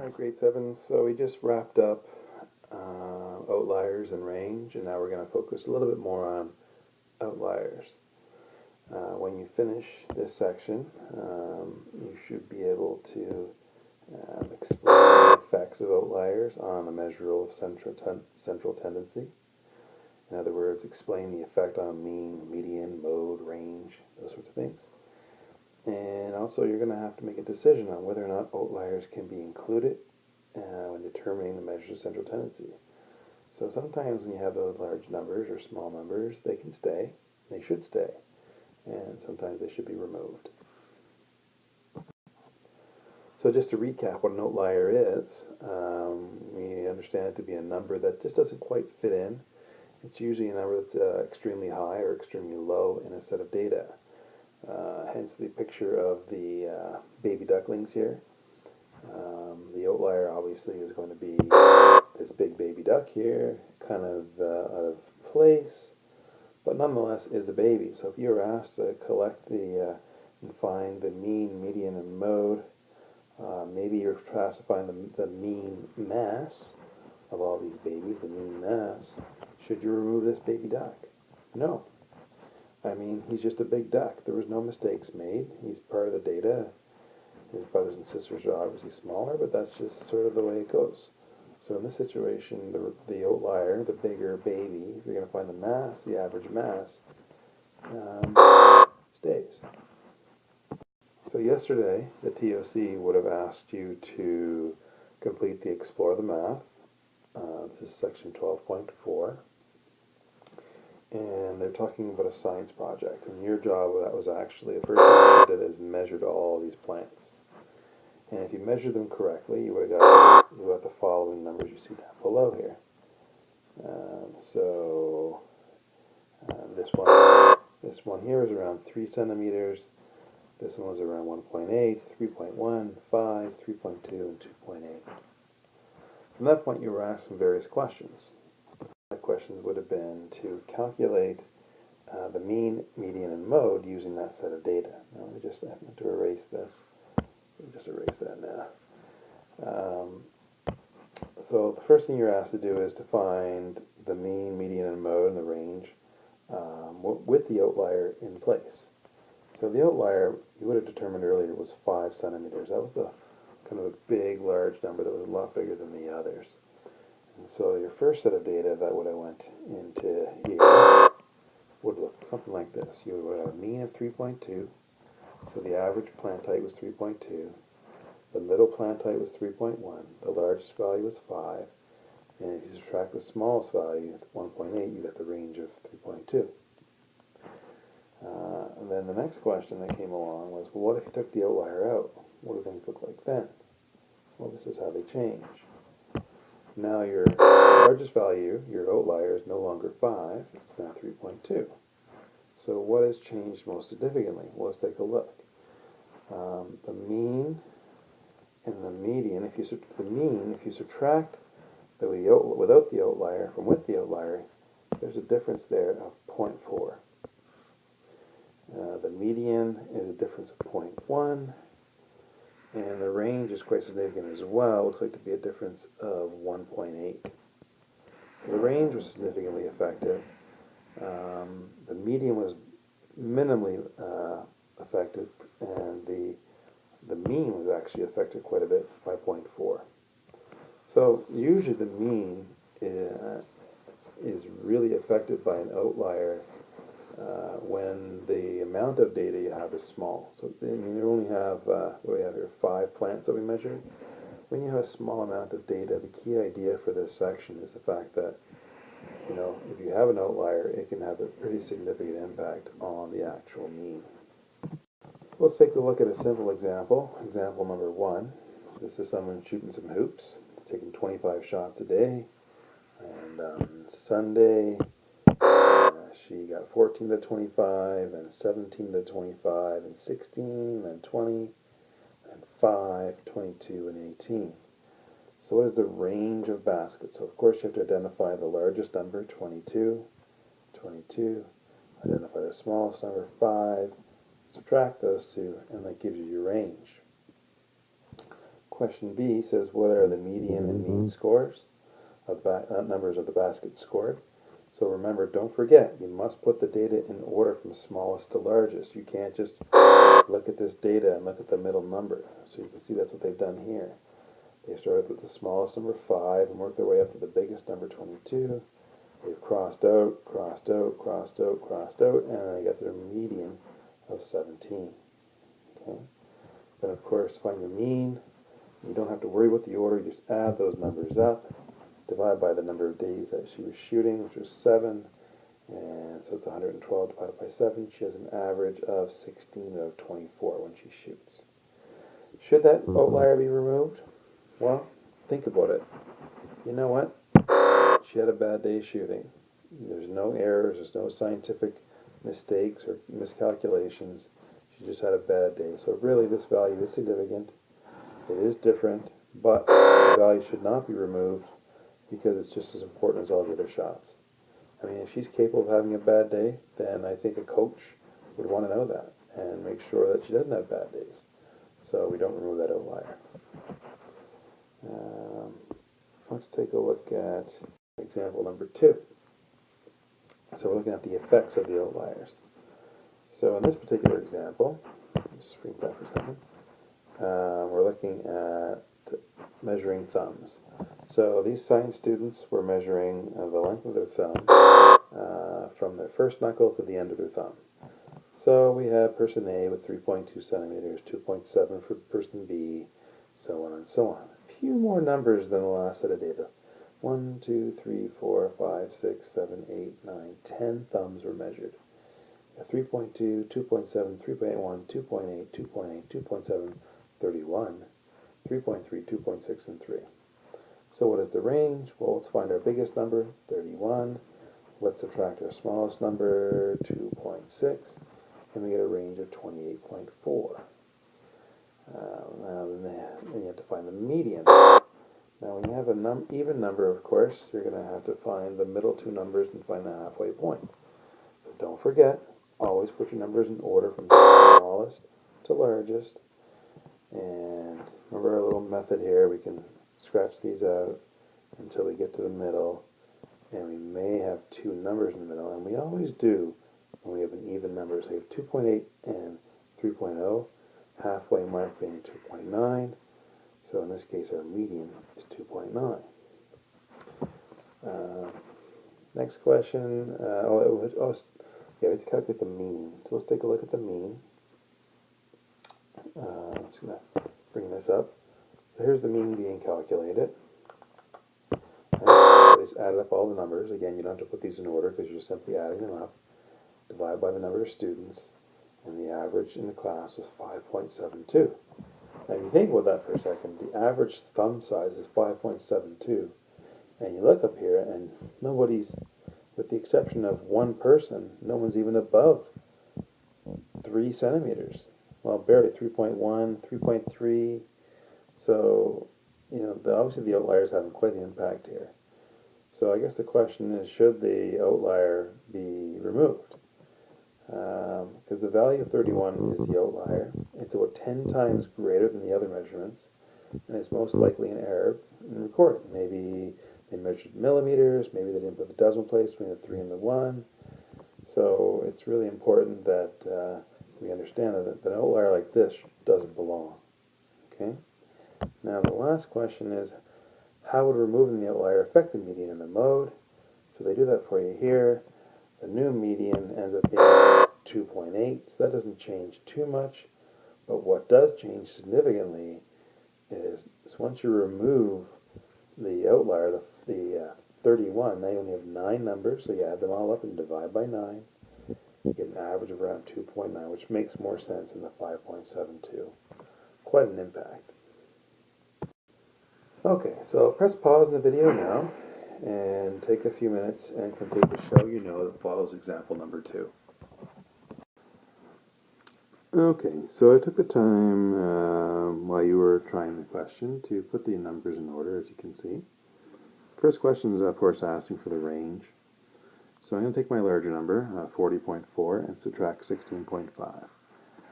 Alright, grade 7, so we just wrapped up outliers and range, and now we're going to focus a little bit more on outliers. When you finish this section, you should be able to explain the effects of outliers on a measure of central tendency. In other words, explain the effect on mean, median, mode, range, those sorts of things. And also you're going to have to make a decision on whether or not outliers can be included when determining the measure of central tendency. So sometimes when you have those large numbers or small numbers, they can stay, they should stay, and sometimes they should be removed. So just to recap what an outlier is, we understand it to be a number that just doesn't quite fit in. It's usually a number that's extremely high or extremely low in a set of data. Hence the picture of the baby ducklings here. The outlier obviously is going to be this big baby duck here, kind of out of place, but nonetheless is a baby. So if you were asked to collect and find the mean, median, and mode, maybe you're classifying the mean mass of all these babies, the mean mass. Should you remove this baby duck? No. I mean, he's just a big duck. There was no mistakes made. He's part of the data. His brothers and sisters are obviously smaller, but that's just sort of the way it goes. So in this situation, the outlier, the bigger baby, if you're going to find the mass, the average mass, stays. So yesterday, the TOC would have asked you to complete the Explore the Math. This is section 12.4. And they're talking about a science project. And your job that was actually, the first thing you did is measured all these plants. And if you measured them correctly, you would have got the following numbers you see down below here. This one here is around 3 centimeters. This one was around 1.8, 3.1, 5, 3.2, and 2.8. From that point, you were asked some various questions. The questions would have been to calculate the mean, median, and mode using that set of data. Now, I have to erase this. Just erase that now. So the first thing you're asked to do is to find the mean, median, and mode and the range with the outlier in place. So the outlier, you would have determined earlier, was 5 centimeters. That was the kind of a big, large number that was a lot bigger than the others. And so your first set of data that would have went into here would look something like this. You would have a mean of 3.2. So the average plant height was 3.2. The middle plant height was 3.1. The largest value was 5. And if you subtract the smallest value, 1.8, you get the range of 3.2. And then the next question that came along was, well, what if you took the outlier out? What do things look like then? Well, this is how they change. Now your largest value, your outlier, is no longer 5. It's now 3.2. So what has changed most significantly? Well, let's take a look. The mean and the median, if you subtract without the outlier from with the outlier, there's a difference there of 0.4. The median is a difference of 0.1, and the range is quite significant as well. It looks like to be a difference of 1.8. The range was significantly affected. The median was minimally affected, and the mean was actually affected quite a bit by 0.4. So usually the mean is really affected by an outlier when the amount of data you have is small. So I mean, you only have, what do we have here, 5 plants that we measured. When you have a small amount of data, the key idea for this section is the fact that, you know, if you have an outlier, it can have a pretty significant impact on the actual mean. So let's take a look at a simple example. Example number 1. This is someone shooting some hoops, taking 25 shots a day. And on Sunday, she got 14 to 25, and 17 to 25, and 16, and 20, and 5, 22, and 18. So what is the range of baskets? So of course you have to identify the largest number, 22, 22, identify the smallest number, 5, subtract those two, and that gives you your range. Question B says, what are the median and mean scores of numbers of the basket scored? So remember, don't forget, you must put the data in order from smallest to largest. You can't just look at this data and look at the middle number. So you can see that's what they've done here. They started with the smallest number 5 and worked their way up to the biggest number 22. They've crossed out, crossed out, crossed out, crossed out, and then they got their median of 17. Okay. Then of course, to find the mean, you don't have to worry about the order, you just add those numbers up, divide by the number of days that she was shooting, which was 7, and so it's 112 divided by 7. She has an average of 16 out of 24 when she shoots. Should that outlier be removed? Well, think about it. You know what? She had a bad day shooting. There's no errors, there's no scientific mistakes or miscalculations. She just had a bad day. So really this value is significant. It is different, but the value should not be removed because it's just as important as all the other shots. I mean, if she's capable of having a bad day, then I think a coach would want to know that and make sure that she doesn't have bad days. So we don't remove that outlier. Let's take a look at example number 2. So we're looking at the effects of the outliers. So in this particular example, just read that for a second, we're looking at measuring thumbs. So these science students were measuring the length of their thumb from their first knuckle to the end of their thumb. So we have person A with 3.2 centimeters, 2.7 for person B, so on and so on. A few more numbers than the last set of data. 1, 2, 3, 4, 5, 6, 7, 8, 9, 10 thumbs were measured. 3.2, 2.7, 3.1, 2.8, 2.8, 2.7, 31, 3.3, 2.6, and 3. So what is the range? Well, let's find our biggest number, 31. Let's subtract our smallest number, 2.6, and we get a range of 28.4. Now then you have to find the median. Now when you have an even number, of course, you're going to have to find the middle two numbers and find the halfway point. So don't forget, always put your numbers in order from smallest to largest. And remember our little method here, we can scratch these out until we get to the middle. And we may have two numbers in the middle, and we always do when we have an even number. So we have 2.8 and 3.0, halfway mark being 2.9. So in this case, our median is 2.9. Next question. We have to calculate the mean. So let's take a look at the mean. I'm just going to bring this up. So here's the mean being calculated. Right. So just added up all the numbers. Again, you don't have to put these in order because you're just simply adding them up. Divide by the number of students. And the average in the class was 5.72. Now if you think about that for a second, the average thumb size is 5.72. And you look up here and nobody's, with the exception of one person, no one's even above 3 centimeters. Well, barely 3.1, 3.3. So, obviously the outlier is having quite the impact here. So I guess the question is, should the outlier be removed? Because the value of 31 is the outlier. It's about 10 times greater than the other measurements, and it's most likely an error in recording. Maybe they measured millimeters, maybe they didn't put the decimal place between the 3 and the 1. So it's really important that we understand that an outlier like this doesn't belong. Okay. Now the last question is, how would removing the outlier affect the median and the mode? So they do that for you here. The new median ends up being 2.8, so that doesn't change too much. But what does change significantly is once you remove the outlier, the 31, now you only have 9 numbers, so you add them all up and divide by 9. You get an average of around 2.9, which makes more sense than the 5.72. Quite an impact. Okay, so press pause in the video now and take a few minutes and complete the show you know that follows example number 2. Okay, so I took the time while you were trying the question to put the numbers in order, as you can see. First question is, of course, asking for the range. So I'm going to take my larger number, 40.4, and subtract 16.5.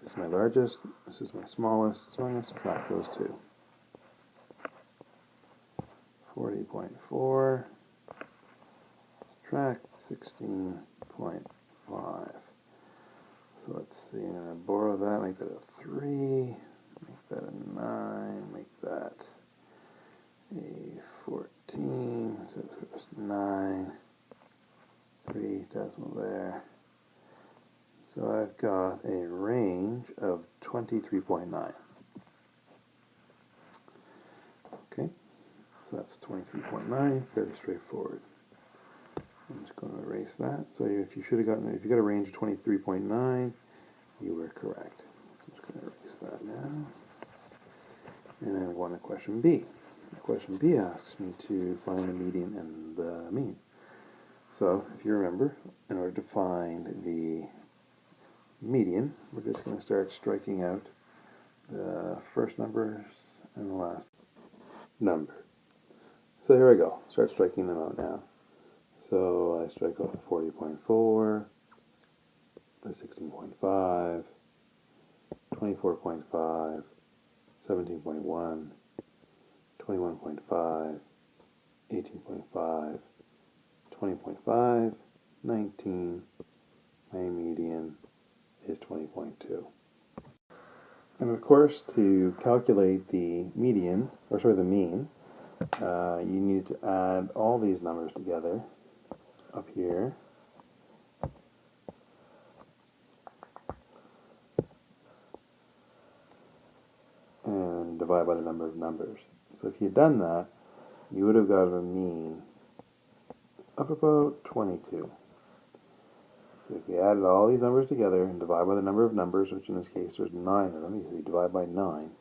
This is my largest, this is my smallest, so I'm going to subtract those two. 40.4, subtract 16.5. So let's see, I'm going to borrow that, make that a 3, make that a 9, make that a 14, so it's 9, 3 decimal there. So I've got a range of 23.9. Okay, so that's 23.9, fairly straightforward. I'm just going to erase that. So if you got a range of 23.9, you were correct. So I'm just going to erase that now. And then go on to question B. Question B asks me to find the median and the mean. So if you remember, in order to find the median, we're just going to start striking out the first numbers and the last number. So here I go. Start striking them out now. So I strike off the 40.4, the 16.5, 24.5, 17.1, 21.5, 18.5, 20.5, 19. My median is 20.2. And of course, to calculate the median, or sorry, the mean, you need to add all these numbers together up here. And divide by the number of numbers. So if you had done that, you would have got a mean of about 22. So if you added all these numbers together and divide by the number of numbers, which in this case there's 9 of them, so you divide by 9,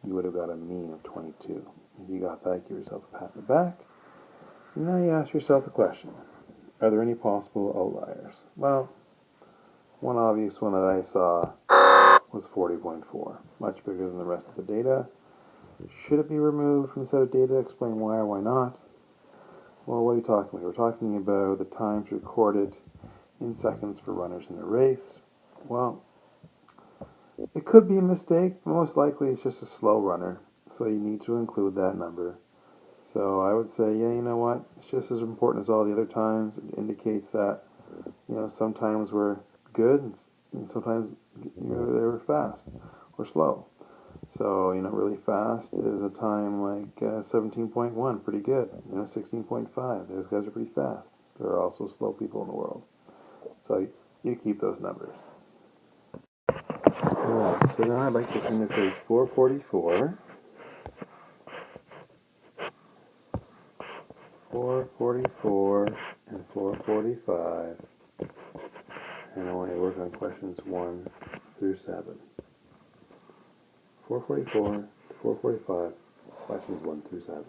you would have got a mean of 22. If you got that, give yourself a pat on the back. And now you ask yourself the question, are there any possible outliers? Well, one obvious one that I saw was 40.4, much bigger than the rest of the data. Should it be removed from the set of data? Explain why or why not. Well, what are we talking about? We're talking about the times recorded in seconds for runners in a race. Well, it could be a mistake, but most likely it's just a slow runner, so you need to include that number. So I would say, yeah, you know what, it's just as important as all the other times. It indicates that, sometimes we're good and sometimes they were fast or slow. So, really fast is a time like 17.1, pretty good. 16.5, those guys are pretty fast. There are also slow people in the world. So you keep those numbers. Alright, so now I'd like to turn to page 444. 444 and 445. And I want you to work on questions 1 through 7. 444 to 445, questions 1 through 7.